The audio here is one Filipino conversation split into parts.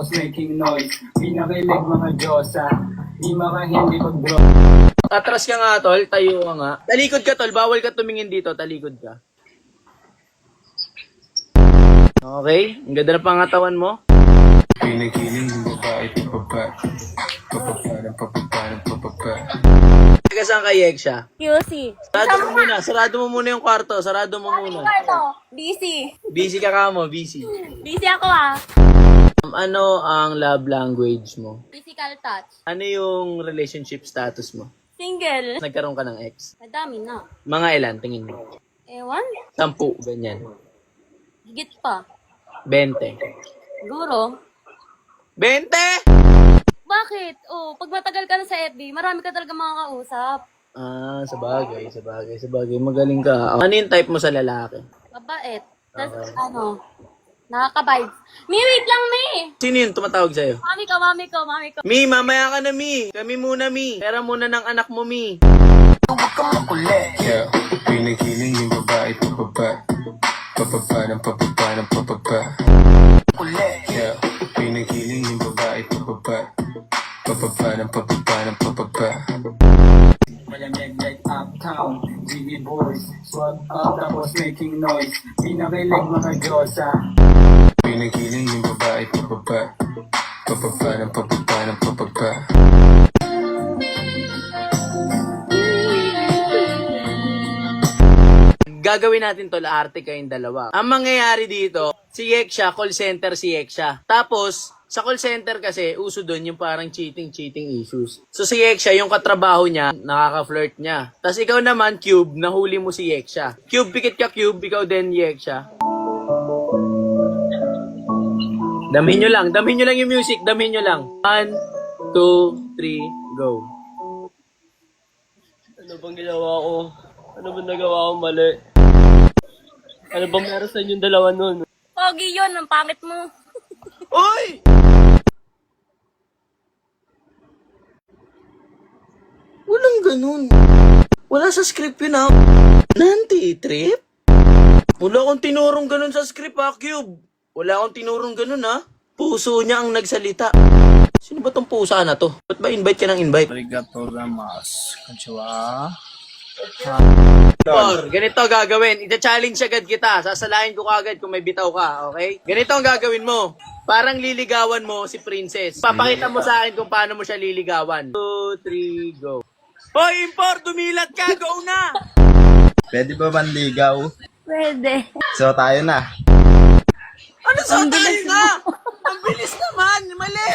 tapos making noise. Pinakilig mga Diyosa, di hindi pag-bro. Atras ka nga, tol. Tayo ka nga. Talikod ka, tol. Bawal ka tumingin dito. Talikod ka. Okay. Ang ganda ng pangatawan mo. Pinakilig yung babae, pababa. Pababa. Taga saan kay Yeksha? QC. Sarado mo muna. Sarado mo muna yung kwarto. Sarado mo muna. Busy. Busy ka ka mo. Busy. Busy ako ah. Ano ang love language mo? Physical touch. Ano yung relationship status mo? Single. Nagkaroon ka ng ex? Madami na. Mga ilan? Tingin mo. Ewan. 10. Ganyan. Higit pa. 20. Siguro. 20! Bakit? Oh, pag matagal ka na sa FB, marami ka talaga makakausap. Ah, sabagay. Magaling ka. Ano yung type mo sa lalaki? Mabait. Tapos Okay. nakaka-vibes. Mi, wait lang, Mi! Sino yun tumatawag sa'yo? Mami ko. Mi, mamaya ka na, Mi. Kami muna, Mi. Pera muna ng anak mo, Mi. Yeah, pinakilig yung babae, pababa. Pababa. Yeah, pinakilig yung babae, pababa. Pababa. Malamig like uptown, GB boys, swag up tapos making noise. Pinakilig mga Diyosa. Pinakilig yung babae, pababa. Pababa. Gagawin natin to, laarte kayong dalawa. Ang mangyayari dito, si Yeksha, call center si Yeksha. Tapos, sa call center kasi, uso doon yung parang cheating issues. So si Yeksha, yung katrabaho niya, nakaka-flirt niya. Tapos ikaw naman, Cube, nahuli mo si Yeksha. Cube, pikit ka Cube, ikaw din Yeksha. Damhin nyo lang yung music, damhin nyo lang. 1, 2, 3, go. Ano bang ginawa ko? Ano bang nagawa ko mali? Ano bang meron sa inyong dalawa nun? Pogi yun, ang pangit mo. Uy! Walang ganun. Wala sa script yun ha. Nanti-trip? Wala akong tinurong ganun sa script ha, Cube. Wala akong tinurong ganun ha. Puso niya ang nagsalita. Sino ba tong pusa na to? Ba't ba invite ka ng invite? Arigato gozaimasu. Konnichiwa. Or, ganito gagawin. Ita-challenge agad kita. Sasalahin ko kagad kung may bitaw ka, okay? Ganito ang gagawin mo. Parang liligawan mo si Princess. Papakita mo sa akin kung paano mo siya liligawan. 2, 3, go. Hoy, Impor! Dumilat ka! Go na! Pwede ba bandigaw? Pwede. So tayo na. Ano sa tayo nga? Ang bilis naman! Mali!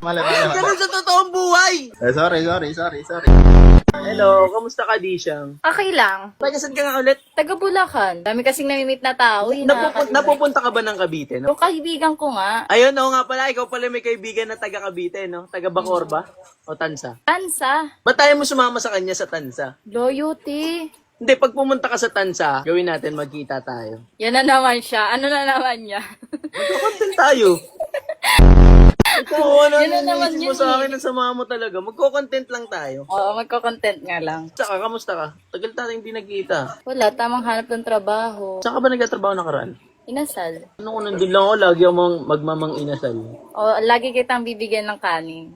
Mali. Ganun sa totoong buhay! Sorry. Hello, kamusta ka, Dishang? Okay lang. Pagkasan ka nga ulit? Taga Bulacan. Dami kasing namimit na tao. Napupunta ka ba ng Cavite, no? Yung kaibigan ko nga, Ayun, oo nga pala, ikaw pala may kaibigan na taga Cavite, no? Taga Bacoor ba? O Tansa? Tansa, Ba't tayo mo sumama sa kanya sa Tansa? loyalty. Hindi, pag pumunta ka sa Tansa, gawin natin, magkita tayo. Yan na naman siya. Ano na naman niya? Magko-content tayo. Ikaw, ano Yun na naman mo yun sa akin ang sama mo talaga. Magko-content lang tayo. Oo, magko-content nga lang. Saka, kamusta ka? Tagal tayo hindi nagkita. Wala, tamang hanap ng trabaho. Saan ka ba nagtatrabaho nakaraan? Inasal. Ano ko nandun lang ako, lagi ako magmamang inasal. O, lagi kitang bibigyan ng kanin.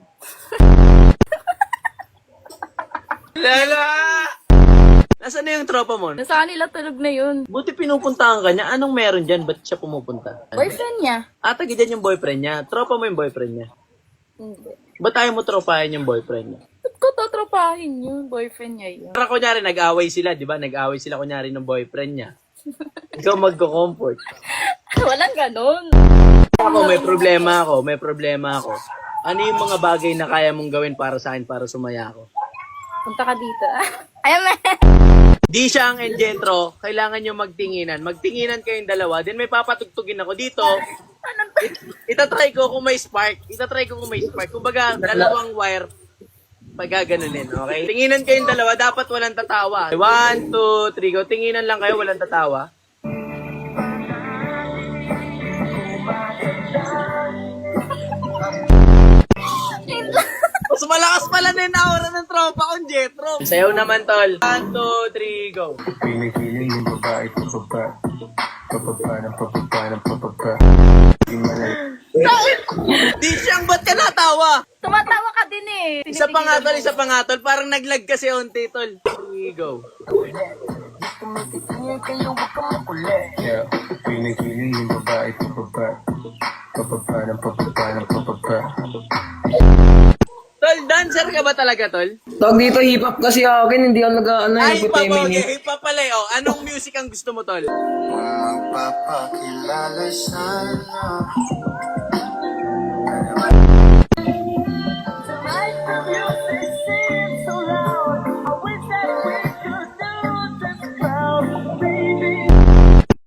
Lala! Nasaan na yung tropa mo? Nasa kanila tulog na yun. Buti pinupuntahan ka niya. Anong meron dyan? Ba't siya pumupunta? Boyfriend niya. Taga dyan yung boyfriend niya. Tropa mo yung boyfriend niya. Hindi. Ba't tayo mo tropahin yung boyfriend niya? Ba't ko tatrapahin yun? Boyfriend niya yun. Para kunyari, nag-away sila, di ba? Nag-away sila kunyari ng boyfriend niya. Ikaw magko-comfort. Walang ganun. May problema ako. Ano yung mga bagay na kaya mong gawin para sa akin para sumaya ako? Punta ka dito. Ayan na. Di siya ang Engentro, kailangan nyo magtinginan. Magtinginan kayong dalawa, then may papatugtugin ako dito. Itatry ko kung may spark. Kumbaga, dalawang wire. Pagaganunin, okay? Tinginan kayong dalawa, dapat walang tatawa. 1, 2, 3, go. Tinginan lang kayo, walang tatawa. Mas malakas pala na yung aura ng tropa kong Jetro. Sayaw naman, tol. 1, 2, 3, go. Pinakilig yung babae, pababa. Pababa. Di malay. Tumatawa ka din eh. Isa pa nga tol. Parang naglag kasi onti tol. Here we go. Yeah, pinigiling yung babae pababa. Pababa ng pababa ng pababa. Tol, dancer ka ba talaga tol? Tawag dito hip-hop kasi akin, hindi ako nag-ano Ay, yung puti okay. Hip hop pala eh. Oh, anong music ang gusto mo tol? Magpapakilala sana